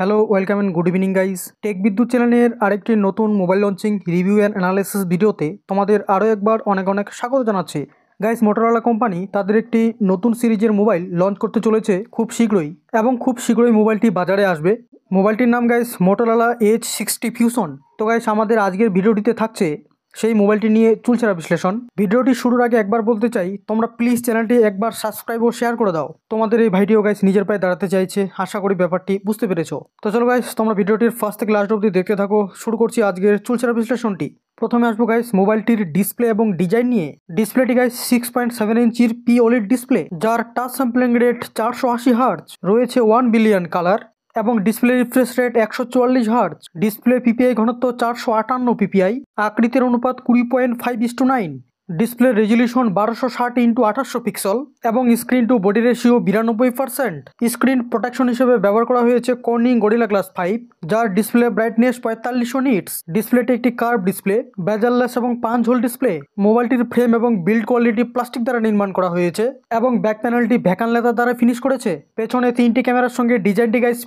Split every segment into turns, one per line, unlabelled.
Hello welcome and good evening guys. Tech Bidyut চ্যানেলের আরেকটি নতুন mobile launching review and analysis ভিডিওতে তোমাদের আরও একবার অনেক অনেক স্বাগত জানাচ্ছি। গাইস, মোটরোলা কোম্পানি তাদের একটি নতুন সিরিজের মোবাইল লঞ্চ করতে চলেছে খুব শীঘ্রই, এবং খুব শীঘ্রই মোবাইলটি বাজারে আসবে। মোবাইলটির নাম গাইস মোটরোলা H60 ফিউশন। তো গাইস, আমাদের আজকের ভিডিওটিতে থাকছে সেই মোবাইলটি নিয়ে চুলচেরা বিশ্লেষণ। ভিডিওটি শুরুর আগে একবার বলতে চাই, তোমরা প্লিজ চ্যানেলটি একবার সাবস্ক্রাইব ও শেয়ার করে দাও। তোমাদের এই ভাইটিও গাইস নিজের পায়ে দাঁড়াতে চাইছে, আশা করি ব্যাপারটি বুঝতে পেরেছো। তো চলো গাইস, তোমরা ভিডিওটির ফার্স্ট থেকে লাস্ট অবধি দেখতে থাকো। শুরু করছি আজকের চুলচেরা বিশ্লেষণটি। প্রথমে আসবো গাইস মোবাইলটির ডিসপ্লে এবং ডিজাইন নিয়ে। ডিসপ্লেটি গাইস 6.7 ইঞ্চির POLED ডিসপ্লে, যার টাচ স্যাম্পলিং রেট 480 হার্জ, রয়েছে 1 বিলিয়ন কালার এবং display refresh rate 144 hertz. Display PPI ঘনত্ব 458 PPI, আকৃতির অনুপাত 20.5:9। ডিসপ্লে রেজলিউশন 1260x2800 পিক্সেল এবং screen to body ratio 92%। Screen protection হিসেবে ব্যবহার করা হয়েছে কর্নিং গরিলা গ্লাস 5, যার ডিসপ্লে ব্রাইটনেস 4500 নিটস। ডিসপ্লেটি একটি কার্ভ ডিসপ্লে, বেজেললেস এবং পাঞ্চ হোল ডিসপ্লে। মোবাইলটির ফ্রেম এবং বিল্ড কোয়ালিটি প্লাস্টিক দ্বারা নির্মাণ করা হয়েছে এবং ব্যাক প্যানেলটি ভ্যাকান লেদার দ্বারা ফিনিশ করেছে। পেছনে 3টি ক্যামেরার সঙ্গে ডিজাইনটি গাইস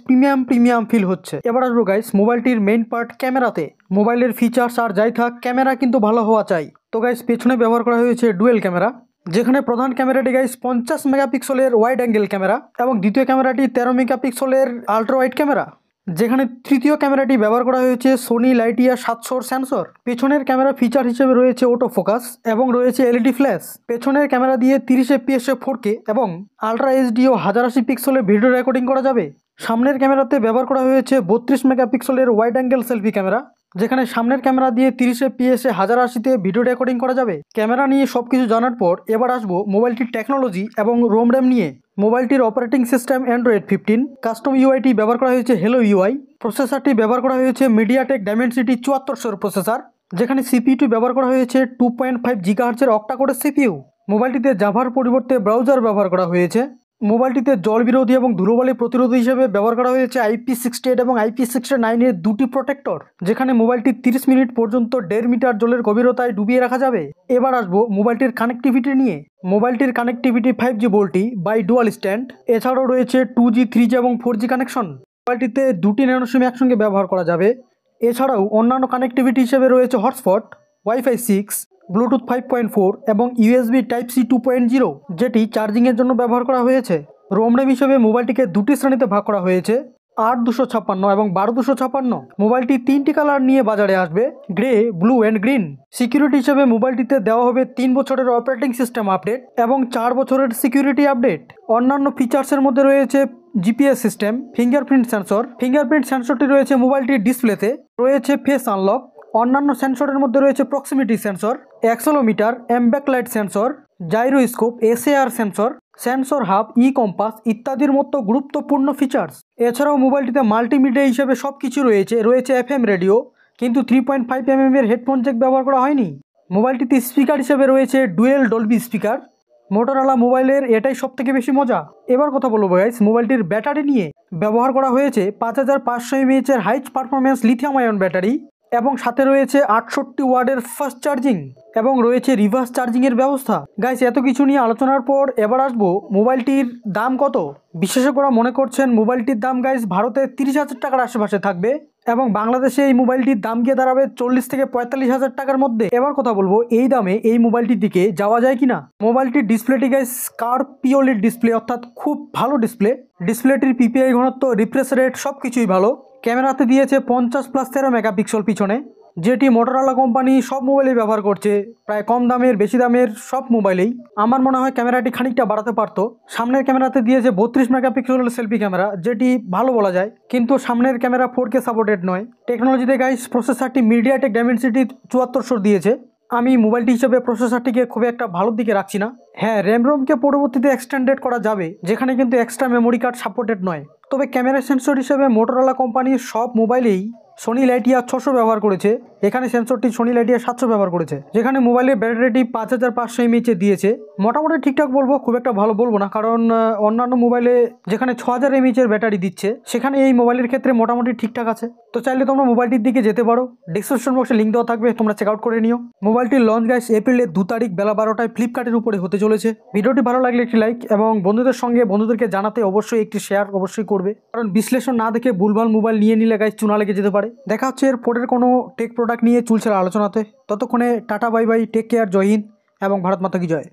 প্রিমিয়াম ফিল হচ্ছে। এবার আসবো গাইস মোবাইলটির মেইন পার্ট ক্যামেরাতে। মোবাইলের ফিচার্স আর যাই থাক, ক্যামেরা কিন্তু ভালো হওয়া চাই। তো গাইস, পেছনে ব্যবহার করা হয়েছে ডুয়েল ক্যামেরা, যেখানে প্রধান ক্যামেরাটি গাইস 50 মেগাপিক্সেলের ওয়াইড অ্যাঙ্গেল ক্যামেরা এবং দ্বিতীয় ক্যামেরাটি 13 মেগাপিক্সেলের আল্ট্রা ওয়াইড ক্যামেরা, যেখানে তৃতীয় ক্যামেরাটি ব্যবহার করা হয়েছে সোনি লাইটিয়া 700 সেন্সর। পেছনের ক্যামেরা ফিচার হিসেবে রয়েছে অটো ফোকাস এবং রয়েছে LED ফ্ল্যাশ। পেছনের ক্যামেরা দিয়ে 30 fps 4K এবং আল্ট্রা HD ও 1080 পিক্সেলের ভিডিও রেকর্ডিং করা যাবে। সামনের ক্যামেরাতে ব্যবহার করা হয়েছে 32 মেগাপিক্সেলের ওয়াইড অ্যাঙ্গেল সেলফি ক্যামেরা, যেখানে সামনের ক্যামেরা দিয়ে 30 fps 1080-তে ভিডিও রেকর্ডিং করা যাবে। ক্যামেরা নিয়ে সবকিছু জানার পর এবার আসবো মোবাইলটির টেকনোলজি এবং রোম র্যাম নিয়ে। মোবাইলটির অপারেটিং সিস্টেম অ্যান্ড্রয়েড 15, কাস্টম ইউআইটি ব্যবহার করা হয়েছে হেলো ইউআই। প্রসেসরটি ব্যবহার করা হয়েছে মিডিয়াটেক ডাইমেনসিটি 7400 প্রসেসর, যেখানে সিপিইউটি ব্যবহার করা হয়েছে 2.5 GHz অক্টা কোরের সিপিইউ। মোবাইলটিতে জাভার পরিবর্তে ব্রাউজার ব্যবহার করা হয়েছে। মোবাইলটিতে জল বিরোধী এবং ধুলোবালি প্রতিরোধী হিসেবে ব্যবহার করা হয়েছে IP68 এবং IP69 এর দুটি প্রোটেক্টর, যেখানে মোবাইলটি 30 মিনিট পর্যন্ত 1.5 মিটার জলের গভীরতায় ডুবিয়ে রাখা যাবে। এবার আসবো মোবাইলটির কানেক্টিভিটি নিয়ে। মোবাইলটির connectivity 5G VoLTE by dual stand, এছাড়াও রয়েছে 2G 3G এবং 4G কানেকশন। মোবাইলটিতে 2টি ন্যানো সিম একসঙ্গে ব্যবহার করা যাবে। এছাড়াও অন্যান্য কানেক্টিভিটি হিসেবে রয়েছে হটস্পট, ওয়াইফাই 6, ব্লুটুথ 5.4 এবং USB Type-C 2.0, যেটি চার্জিংয়ের জন্য ব্যবহার করা হয়েছে। রোম র্যাম হিসেবে মোবাইলটিকে দুটি শ্রেণীতে ভাগ করা হয়েছে, 8256 এবং 12256। মোবাইলটি 3টি কালার নিয়ে বাজারে আসবে, grey, blue and green. Security হিসেবে মোবাইলটিতে দেওয়া হবে 3 বছরের অপারেটিং সিস্টেম আপডেট এবং 4 বছরের সিকিউরিটি আপডেট। অন্যান্য ফিচার্সের মধ্যে রয়েছে GPS system, fingerprint sensor. Fingerprint সেন্সরটি রয়েছে মোবাইলটির ডিসপ্লেতে, রয়েছে ফেস আনলক। অন্যান্য সেন্সরের মধ্যে রয়েছে proximity sensor, accelerometer, ambient light sensor, gyroscope, SAR sensor, sensor hub, compass ইত্যাদির মতো গুরুত্বপূর্ণ ফিচার্স। এছাড়াও মোবাইলটিতে মাল্টিমিডিয়া হিসেবে সব কিছু রয়েছে FM রেডিও, কিন্তু 3.5 mm এর হেডফোন জ্যাক ব্যবহার করা হয়নি। মোবাইলটিতে স্পিকার হিসেবে রয়েছে ডুয়েল ডলবি স্পিকার। মোটরোলা মোবাইলের এটাই সব থেকে বেশি মজা। এবার কথা বলবো গাইস মোবাইলটির ব্যাটারি নিয়ে। ব্যবহার করা হয়েছে 5500 mAh এর high performance lithium ion battery এবং সাথে রয়েছে 68 ওয়াটের ফাস্ট চার্জিং এবং রয়েছে রিভার্স চার্জিংয়ের ব্যবস্থা। গাইস, এত কিছু নিয়ে আলোচনার পর এবার আসবো মোবাইলটির দাম কত। বিশেষজ্ঞরা মনে করছেন মোবাইলটির দাম গাইস ভারতে 30,000 টাকার আশেপাশে থাকবে এবং বাংলাদেশে এই মোবাইলটির দাম গিয়ে দাঁড়াবে 40 থেকে 45,000 টাকার মধ্যে। এবার কথা বলবো এই দামে এই মোবাইলটির দিকে যাওয়া যায় কিনা। মোবাইলটির ডিসপ্লেটি গাইস কার্ভ POLED ডিসপ্লে, অর্থাৎ খুব ভালো ডিসপ্লে। ডিসপ্লেটির PPI ঘনত্ব, রিফ্রেশ রেট সবকিছুই ভালো। ক্যামেরাতে দিয়েছে 50+13 মেগাপিক্সেল পিছনে, যেটি মোটরোলা কোম্পানি সব মোবাইলেই ব্যবহার করছে, প্রায় কম দামের বেশি দামের সব মোবাইলেই। আমার মনে হয় ক্যামেরাটি খানিকটা বাড়াতে পারতো। সামনের ক্যামেরাতে দিয়েছে 32 মেগাপিক্সেলের সেলফি ক্যামেরা, যেটি ভালো বলা যায়, কিন্তু সামনের ক্যামেরা 4K সাপোর্টেড নয়। টেকনোলজিতে গাইস প্রসেসরটি মিডিয়াটেক ডাইমেনসিটি 7400 দিয়েছে। আমি মোবাইলটি হিসেবে প্রসেসরটিকে খুব একটা ভালোর দিকে রাখছি না। হ্যাঁ, র্যাম-রোমকে পরবর্তীতে এক্সটেন্ডেড করা যাবে, যেখানে কিন্তু এক্সট্রা মেমোরি কার্ড সাপোর্টেড নয়। তবে ক্যামেরা সেন্সর হিসেবে মোটরোলা কোম্পানির সব মোবাইলেই সোনি লাইটিয়া 600 ব্যবহার করেছে, এখানে সেন্সরটি সোনি লাইটিয়া 700 ব্যবহার করেছে, যেখানে মোবাইলের ব্যাটারিটি 5500 mAh দিয়েছে। মোটামুটি ঠিকঠাক বলবো, খুব একটা ভালো বলবো না, কারণ অন্যান্য মোবাইলে যেখানে 6000 mAh ব্যাটারি দিচ্ছে সেখানে এই মোবাইলের ক্ষেত্রে মোটামুটি ঠিকঠাক আছে। তো চাইলে তোমরা মোবাইলটির দিকে যেতে পারো, ডিসক্রিপশন বক্সে লিঙ্ক দেওয়া থাকবে, তোমরা চেক আউট করে নিও। মোবাইলটির লঞ্চ গাইস এপ্রিলের 2 তারিখ বেলা 12টায় ফ্লিপকার্টের উপরে হতে চলেছে। ভিডিওটি ভালো লাগলে একটি লাইক এবং বন্ধুদের সঙ্গে বন্ধুদেরকে জানাতে অবশ্যই একটি শেয়ার অবশ্যই করবে, কারণ বিশ্লেষণ না দেখে ভুলভাল মোবাইল নিয়ে নিলে গাইস চুনা লেগে যেতে পারে। দেখা হচ্ছে এর পরের কোনো টেক প্রোডাক্ট নিয়ে চুলছেড়া আলোচনাতে। ততক্ষণে tata bye bye, take care, Jai Hind এবং ভারত মাতা কি জয়।